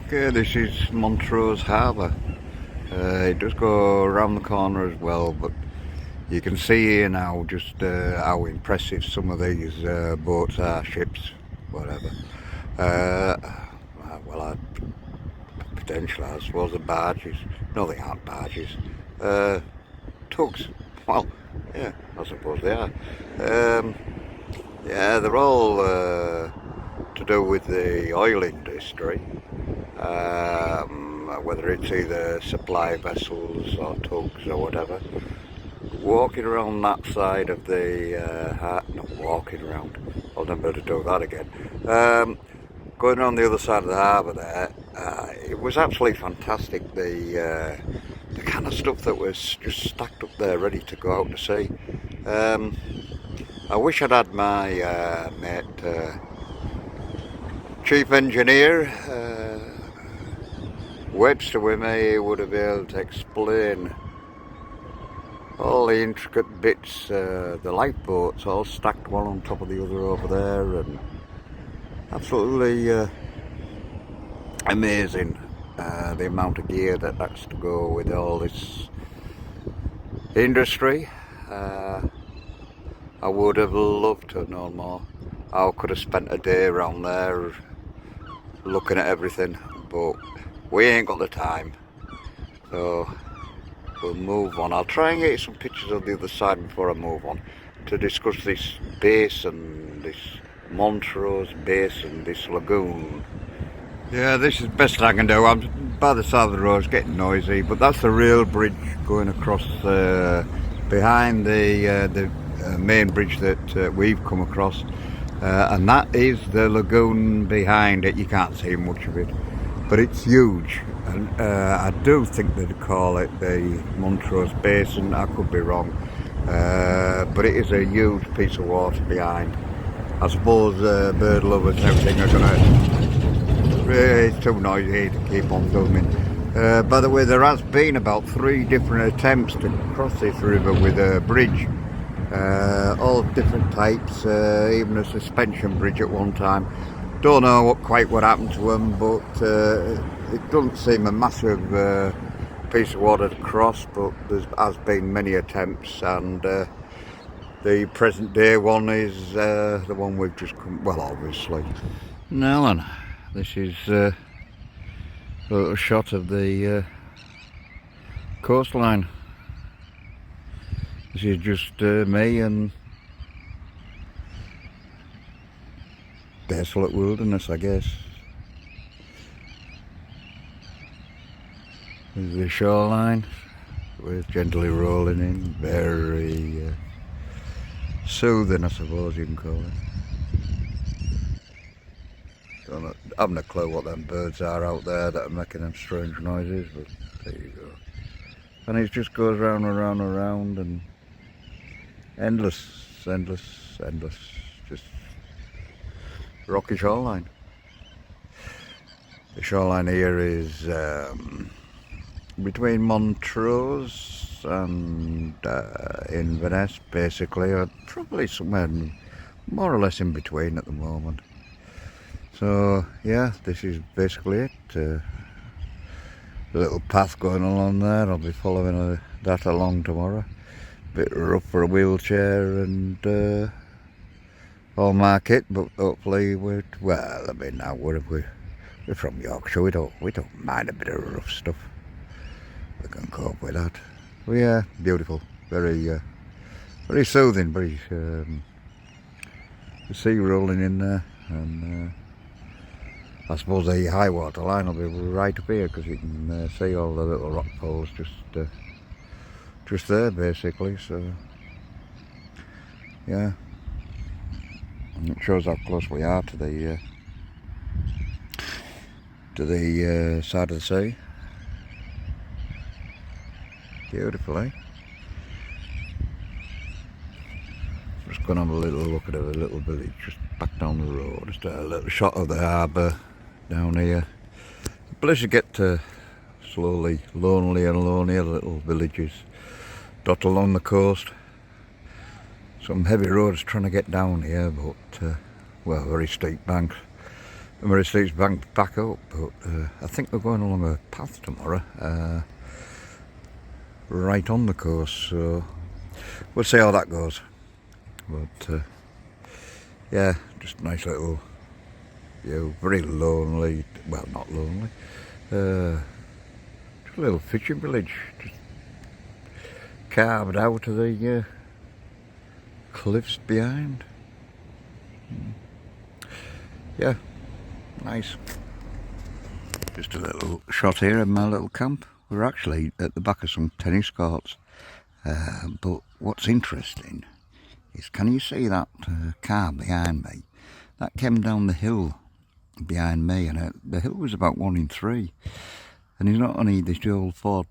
Okay, this is Montrose Harbour. It does go around the corner as well, but you can see here now just how impressive some of these boats are, ships, whatever. Well, potentially, I suppose the barges. No, they aren't barges. Tugs. Well, yeah, I suppose they are. Yeah, they're all to do with the oil industry. Whether it's either supply vessels or tugs or whatever. Walking around that side of the not walking around, I'll never do that again. Going around the other side of the harbour there, it was absolutely fantastic. The kind of stuff that was just stacked up there ready to go out to sea. I wish I'd had my mate chief engineer Webster with me. He would have been able to explain all the intricate bits, the lifeboats all stacked one on top of the other over there, and absolutely amazing the amount of gear that has to go with all this industry. I would have loved to know more. I could have spent a day around there looking at everything, but we ain't got the time, so we'll move on. I'll try and get you some pictures of the other side before I move on to discuss this basin, this Montrose Basin, this lagoon. Yeah, this is the best I can do. I'm by the side of the road. It's getting noisy, but that's the rail bridge going across behind the main bridge that we've come across, and that is the lagoon behind it. You can't see much of it, but it's huge, and I do think they'd call it the Montrose Basin. I could be wrong, but it is a huge piece of water behind. I suppose bird lovers and everything are gonna. It's too noisy to keep on filming. By the way, there has been about 3 different attempts to cross this river with a bridge, all different types, even a suspension bridge at one time. Don't know quite what happened to them, but it doesn't seem a massive piece of water to cross, but there has been many attempts, and the present day one is the one we've just come, well, obviously. Now then, this is a little shot of the coastline. This is just me and desolate wilderness, I guess. There's the shoreline, we're gently rolling in, very soothing, I suppose you can call it. I haven't a clue what them birds are out there that are making them strange noises, but there you go. And it just goes round and round and round, and endless, just rocky shoreline. The shoreline here is between Montrose and Inverness, basically, or probably somewhere more or less in between at the moment. So yeah, this is basically it. The little path going along there, I'll be following that along tomorrow. Bit rough for a wheelchair and all my kit, but hopefully we're from Yorkshire. We don't mind a bit of rough stuff. We can cope with that. But yeah, beautiful, very soothing. Very the sea rolling in there, and I suppose the high water line will be right up here, because you can see all the little rock poles just there, basically. So yeah, and it shows how close we are to the side of the sea. Beautiful, eh? Just gonna have a little look at a little village just back down the road. Just a little shot of the harbour down here. The place you get to slowly, lonelier and lonelier little villages dot along the coast. Some heavy roads trying to get down here, but well, very steep banks. And my sleep's banked back up, but I think we're going along a path tomorrow, right on the coast, so we'll see how that goes. But yeah, just a nice little view, very lonely, well not lonely, just a little fishing village, just carved out of the cliffs behind. Yeah, nice. Just a little shot here of my little camp. We're actually at the back of some tennis courts, but what's interesting is, can you see that car behind me? That came down the hill behind me, and the hill was about 1 in 3. And it's not only this old Ford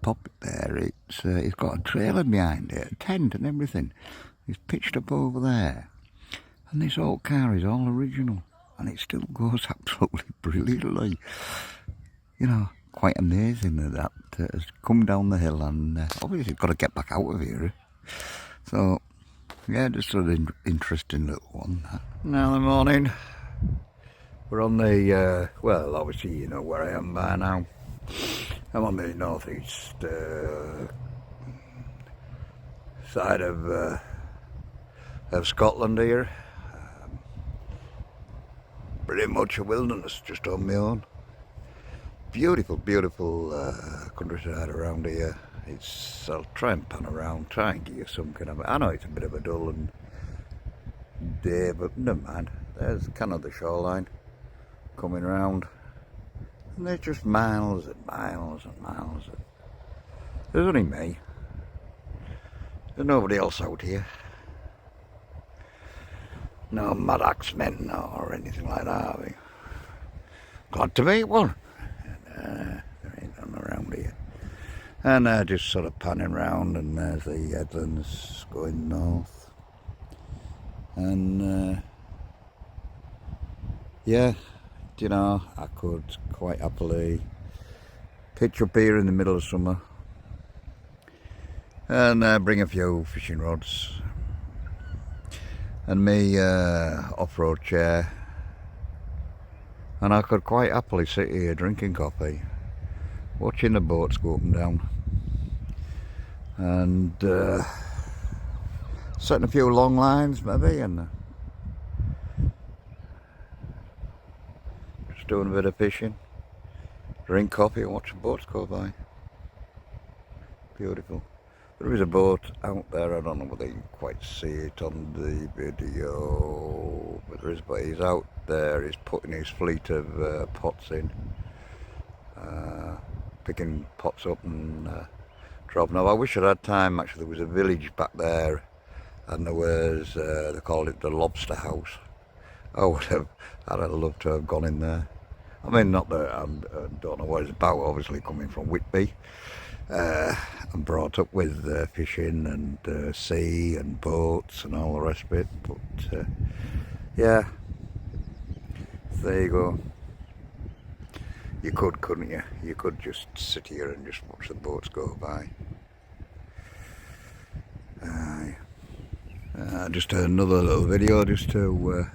Pop there, it's got a trailer behind it, a tent and everything. It's pitched up over there, and this old car is all original, and it still goes absolutely brilliantly. You know, quite amazing that has come down the hill, and obviously it's got to get back out of here. So yeah, just an interesting little one. Now in the morning, we're on the, well obviously you know where I am by now. I'm on the northeast side of Scotland here. Pretty much a wilderness just on my own. Beautiful, beautiful countryside around here. I'll try and pan around, try and give you some kind of, I know it's a bit of a dull and day, but never mind. There's kind of the shoreline coming round, and there's just miles and miles and miles. There's only me. There's nobody else out here. No mad axemen or anything like that. Glad to meet one. There ain't none around here. And just sort of panning round, and there's the headlands going north. And yeah, you know, I could quite happily pitch up here in the middle of summer and bring a few fishing rods and me off-road chair, and I could quite happily sit here drinking coffee, watching the boats go up and down, and setting a few long lines maybe, and just doing a bit of fishing, drink coffee and watch the boats go by. Beautiful. There is a boat out there, I don't know whether you can quite see it on the video, but there is, but he's out there, he's putting his fleet of pots in, picking pots up and dropping off. I wish I'd had time, actually. There was a village back there, and there was, they called it the Lobster House. I'd have loved to have gone in there. I mean, not that I don't know what it's about, obviously coming from Whitby. I'm brought up with fishing and sea and boats and all the rest of it, but yeah, there you go. You could, couldn't you? You could just sit here and just watch the boats go by. Just another little video just to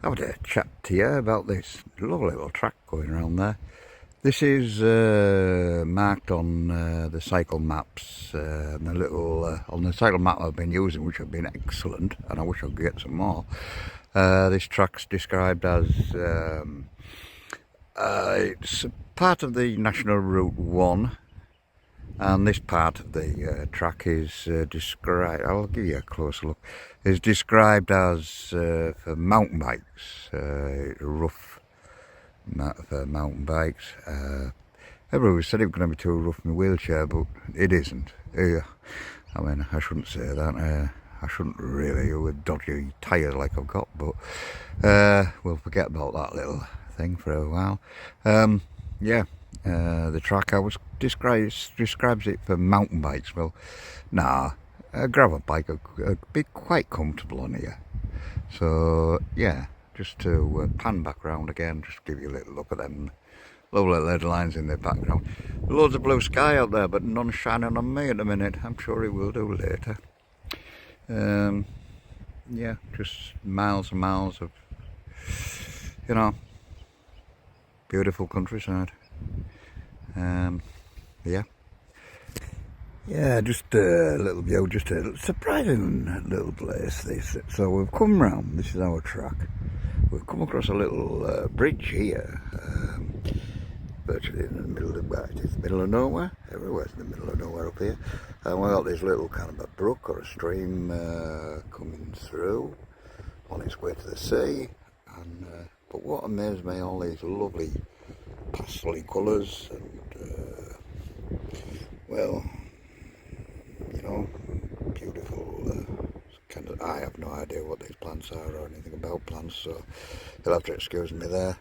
have a chat to you about this lovely little track going around there. This is marked on the cycle maps, the little on the cycle map I've been using, which have been excellent, and I wish I could get some more. This track's described as it's part of the National Route 1, and this part of the track is described, I'll give you a closer look, is described as for mountain bikes, rough for mountain bikes. Everyone said it was going to be too rough in a wheelchair, but it isn't. I mean, I shouldn't say that. I shouldn't really, with dodgy tyres like I've got, but we'll forget about that little thing for a while. Yeah, the track I was describes it for mountain bikes. Well, nah, a gravel bike would be quite comfortable on here. So yeah, just to pan back round again, just give you a little look at them lovely little headlines in the background. Loads of blue sky out there, but none shining on me at the minute. I'm sure it will do later. Yeah, just miles and miles of, you know, Beautiful countryside. Yeah. Yeah, just a little view, just a surprising little place this. So we've come round, this is our track. We've come across a little bridge here, virtually in the middle of, it's the middle of nowhere. Everywhere's in the middle of nowhere up here. And we've got this little kind of a brook or a stream coming through on its way to the sea. And but what amazed me, all these lovely pastel colours and well, you know, beautiful kind of. I have no idea what these plants are or anything about plants, so you'll have to excuse me there.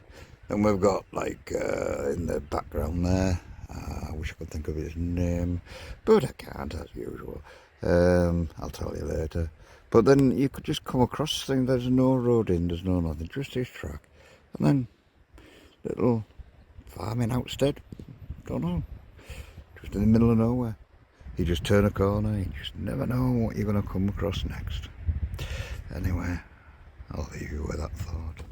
And we've got like in the background there, I wish I could think of his name, but I can't as usual. I'll tell you later. But then you could just come across things, there's no road in, there's no nothing, just this track. And then little farming outstead, don't know, just in the middle of nowhere. You just turn a corner, you just never know what you're going to come across next. Anyway, I'll leave you with that thought.